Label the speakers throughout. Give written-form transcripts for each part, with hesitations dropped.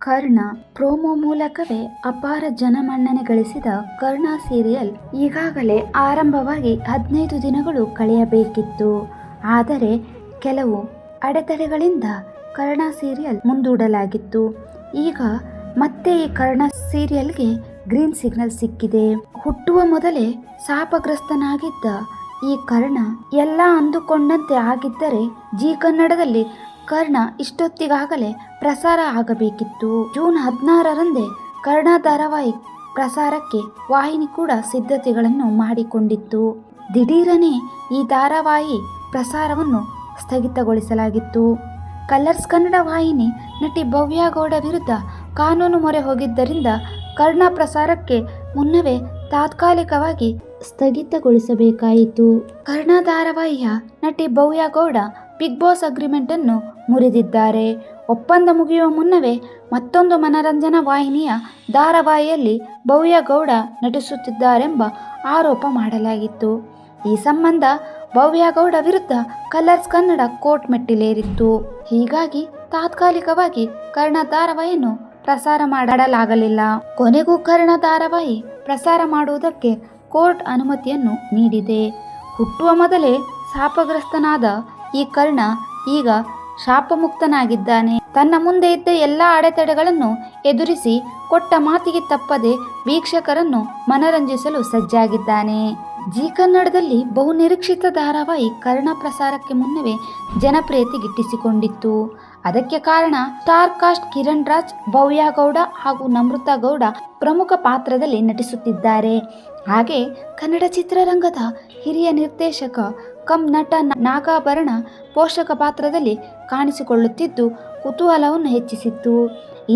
Speaker 1: Karna promo ಮೂಲಕವೇ ಅಪಾರ ಜನಮನ್ನಣೆ ಗಳಿಸಿದ ಕರ್ಣ ಸೀರಿಯಲ್ ಈಗಾಗಲೇ ಆರಂಭವಾಗಿ 15 ದಿನಗಳು ಕಳೆಯಬೇಕಿತ್ತು. ಆದರೆ ಕೆಲವು ಅಡೆತಡೆಗಳಿಂದ ಕರ್ಣ ಸೀರಿಯಲ್ ಮುಂದೂಡಲಾಗಿತ್ತು. ಈಗ ಮತ್ತೆ ಈ ಕರ್ಣ ಸೀರಿಯಲ್ಗೆ ಗ್ರೀನ್ ಸಿಗ್ನಲ್ ಸಿಕ್ಕಿದೆ. ಹುಟ್ಟುವ ಮೊದಲೇ ಶಾಪಗ್ರಸ್ತನಾಗಿದ್ದ ಈ ಕರ್ಣ ಎಲ್ಲ ಅಂದುಕೊಂಡಂತೆ ಆಗಿದ್ದರೆ ಜಿ ಕನ್ನಡದಲ್ಲಿ ಕರ್ಣ ಇಷ್ಟೊತ್ತಿಗಾಗಲೇ ಪ್ರಸಾರ ಆಗಬೇಕಿತ್ತು. ಜೂನ್ 16ರಂದೇ ಕರ್ಣ ಧಾರಾವಾಹಿ ಪ್ರಸಾರಕ್ಕೆ ವಾಹಿನಿ ಕೂಡ ಸಿದ್ಧತೆಗಳನ್ನು ಮಾಡಿಕೊಂಡಿತ್ತು. ದಿಢೀರನೆ ಈ ಧಾರಾವಾಹಿ ಪ್ರಸಾರವನ್ನು ಸ್ಥಗಿತಗೊಳಿಸಲಾಗಿತ್ತು. ಕಲರ್ಸ್ ಕನ್ನಡ ವಾಹಿನಿ ನಟಿ ಭವ್ಯ ಗೌಡ ವಿರುದ್ಧ ಕಾನೂನು ಮೊರೆ ಹೋಗಿದ್ದರಿಂದ ಕರ್ಣ ಪ್ರಸಾರಕ್ಕೆ ಮುನ್ನವೇ ತಾತ್ಕಾಲಿಕವಾಗಿ ಸ್ಥಗಿತಗೊಳಿಸಬೇಕಾಯಿತು. ಕರ್ಣ ಧಾರಾವಾಹಿಯ ನಟಿ ಭವ್ಯ ಗೌಡ ಬಿಗ್ ಬಾಸ್ ಅಗ್ರಿಮೆಂಟ್ ಅನ್ನು ಮುರಿದಿದ್ದಾರೆ. ಒಪ್ಪಂದ ಮುಗಿಯುವ ಮುನ್ನವೇ ಮತ್ತೊಂದು ಮನರಂಜನಾ ವಾಹಿನಿಯ ಧಾರಾವಾಹಿಯಲ್ಲಿ ಭವ್ಯ ಗೌಡ ನಟಿಸುತ್ತಿದ್ದಾರೆಂಬ ಆರೋಪ ಮಾಡಲಾಗಿತ್ತು. ಈ ಸಂಬಂಧ ಭವ್ಯ ಗೌಡ ವಿರುದ್ಧ ಕಲರ್ಸ್ ಕನ್ನಡ ಕೋರ್ಟ್ ಮೆಟ್ಟಿಲೇರಿತ್ತು. ಹೀಗಾಗಿ ತಾತ್ಕಾಲಿಕವಾಗಿ ಕರ್ಣ ಧಾರಾವಾಹಿಯನ್ನು ಪ್ರಸಾರ ಮಾಡಲಾಗಲಿಲ್ಲ. ಕೊನೆಗೂ ಕರ್ಣ ಧಾರಾವಾಹಿ ಪ್ರಸಾರ ಮಾಡುವುದಕ್ಕೆ ಕೋರ್ಟ್ ಅನುಮತಿಯನ್ನು ನೀಡಿದೆ. ಹುಟ್ಟುವ ಮೊದಲೇ ಶಾಪಗ್ರಸ್ತನಾದ ಈ ಕರ್ಣ ಈಗ ಶಾಪಮುಕ್ತನಾಗಿದ್ದಾನೆ. ತನ್ನ ಮುಂದೆ ಇದ್ದ ಎಲ್ಲ ಅಡೆತಡೆಗಳನ್ನು ಎದುರಿಸಿ ಕೊಟ್ಟ ಮಾತಿಗೆ ತಪ್ಪದೆ ವೀಕ್ಷಕರನ್ನು ಮನರಂಜಿಸಲು ಸಜ್ಜಾಗಿದ್ದಾನೆ. ಜಿ ಕನ್ನಡದಲ್ಲಿ ಬಹುನಿರೀಕ್ಷಿತ ಧಾರಾವಾಹಿ ಕರ್ಣ ಪ್ರಸಾರಕ್ಕೆ ಮುನ್ನವೇ ಜನಪ್ರಿಯತೆ ಗಿಟ್ಟಿಸಿಕೊಂಡಿತ್ತು. ಅದಕ್ಕೆ ಕಾರಣ ಸ್ಟಾರ್ ಕಾಸ್ಟ್ ಕಿರಣ್ ರಾಜ್, ಭವ್ಯ ಗೌಡ ಹಾಗೂ ನಮ್ರತಾ ಗೌಡ ಪ್ರಮುಖ ಪಾತ್ರದಲ್ಲಿ ನಟಿಸುತ್ತಿದ್ದಾರೆ. ಹಾಗೆ ಕನ್ನಡ ಚಿತ್ರರಂಗದ ಹಿರಿಯ ನಿರ್ದೇಶಕ ಕಮ್ ನಟ ನಾಗಾಭರಣ ಪೋಷಕ ಪಾತ್ರದಲ್ಲಿ ಕಾಣಿಸಿಕೊಳ್ಳುತ್ತಿದ್ದು ಕುತೂಹಲವನ್ನು ಹೆಚ್ಚಿಸಿತ್ತು.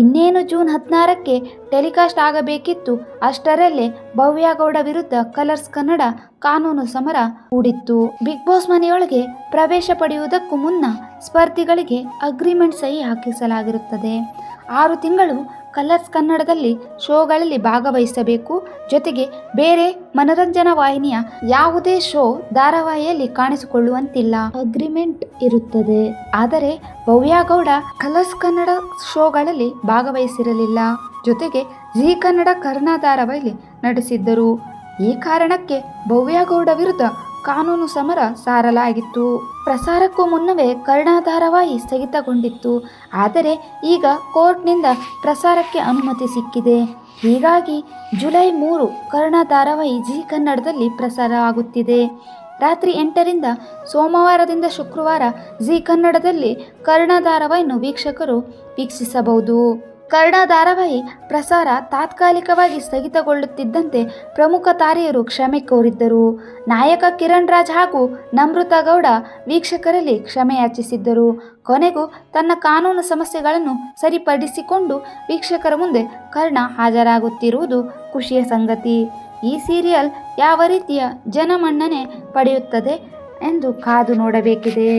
Speaker 1: ಇನ್ನೇನು ಜೂನ್ 16ಕ್ಕೆ ಟೆಲಿಕಾಸ್ಟ್ ಆಗಬೇಕಿತ್ತು. ಅಷ್ಟರಲ್ಲೇ ಭವ್ಯ ಗೌಡ ವಿರುದ್ಧ ಕಲರ್ಸ್ ಕನ್ನಡ ಕಾನೂನು ಸಮರ ಹೂಡಿತ್ತು. ಬಿಗ್ ಬಾಸ್ ಮನೆಯೊಳಗೆ ಪ್ರವೇಶ ಪಡೆಯುವುದಕ್ಕೂ ಮುನ್ನ ಸ್ಪರ್ಧಿಗಳಿಗೆ ಅಗ್ರಿಮೆಂಟ್ ಸಹಿ ಹಾಕಿಸಲಾಗಿರುತ್ತದೆ. 6 ತಿಂಗಳು ಕಲರ್ಸ್ ಕನ್ನಡದಲ್ಲಿ ಶೋಗಳಲ್ಲಿ ಭಾಗವಹಿಸಬೇಕು. ಜೊತೆಗೆ ಬೇರೆ ಮನರಂಜನಾ ವಾಹಿನಿಯ ಯಾವುದೇ ಶೋ ಧಾರಾವಾಹಿಯಲ್ಲಿ ಕಾಣಿಸಿಕೊಳ್ಳುವಂತಿಲ್ಲ ಅಗ್ರಿಮೆಂಟ್ ಇರುತ್ತದೆ. ಆದರೆ ಭವ್ಯ ಗೌಡ ಕಲರ್ಸ್ ಕನ್ನಡ ಶೋಗಳಲ್ಲಿ ಭಾಗವಹಿಸಿರಲಿಲ್ಲ. ಜೊತೆಗೆ ಜಿ ಕನ್ನಡ ಕರ್ಣ ಧಾರಾವಾಹಿಯಲ್ಲಿ ನಟಿಸಿದ್ದರು. ಈ ಕಾರಣಕ್ಕೆ ಭವ್ಯ ಗೌಡ ವಿರುದ್ಧ ಕಾನೂನು ಸಮರ ಸಾರಲಾಗಿತ್ತು. ಪ್ರಸಾರಕ್ಕೂ ಮುನ್ನವೇ ಕರ್ಣ ಧಾರಾವಾಹಿ ಸ್ಥಗಿತಗೊಂಡಿತ್ತು. ಆದರೆ ಈಗ ಕೋರ್ಟ್ನಿಂದ ಪ್ರಸಾರಕ್ಕೆ ಅನುಮತಿ ಸಿಕ್ಕಿದೆ. ಹೀಗಾಗಿ ಜುಲೈ 3 ಕರ್ಣ ಧಾರಾವಾಹಿ ಜಿ ಕನ್ನಡದಲ್ಲಿ ಪ್ರಸಾರ ಆಗುತ್ತಿದೆ. ರಾತ್ರಿ 8ರಿಂದ ಸೋಮವಾರದಿಂದ ಶುಕ್ರವಾರ ಜಿ ಕನ್ನಡದಲ್ಲಿ ಕರ್ಣ ಧಾರಾವಾಹಿಯನ್ನು ವೀಕ್ಷಕರು ವೀಕ್ಷಿಸಬಹುದು. ಕರ್ಣ ಧಾರಾವಾಹಿ ಪ್ರಸಾರ ತಾತ್ಕಾಲಿಕವಾಗಿ ಸ್ಥಗಿತಗೊಳ್ಳುತ್ತಿದ್ದಂತೆ ಪ್ರಮುಖ ತಾರೆಯರು ಕ್ಷಮೆ ಕೋರಿದ್ದರು. ನಾಯಕ ಕಿರಣ್ ರಾಜ್ ಹಾಗೂ ನಮ್ರತಾ ಗೌಡ ವೀಕ್ಷಕರಲ್ಲಿ ಕ್ಷಮೆ ಯಾಚಿಸಿದ್ದರು. ಕೊನೆಗೂ ತನ್ನ ಕಾನೂನು ಸಮಸ್ಯೆಗಳನ್ನು ಸರಿಪಡಿಸಿಕೊಂಡು ವೀಕ್ಷಕರ ಮುಂದೆ ಕರ್ಣ ಹಾಜರಾಗುತ್ತಿರುವುದು ಖುಷಿಯ ಸಂಗತಿ. ಈ ಸೀರಿಯಲ್ ಯಾವ ರೀತಿಯ ಜನಮನ್ನಣೆ ಪಡೆಯುತ್ತದೆ ಎಂದು ಕಾದು ನೋಡಬೇಕಿದೆ.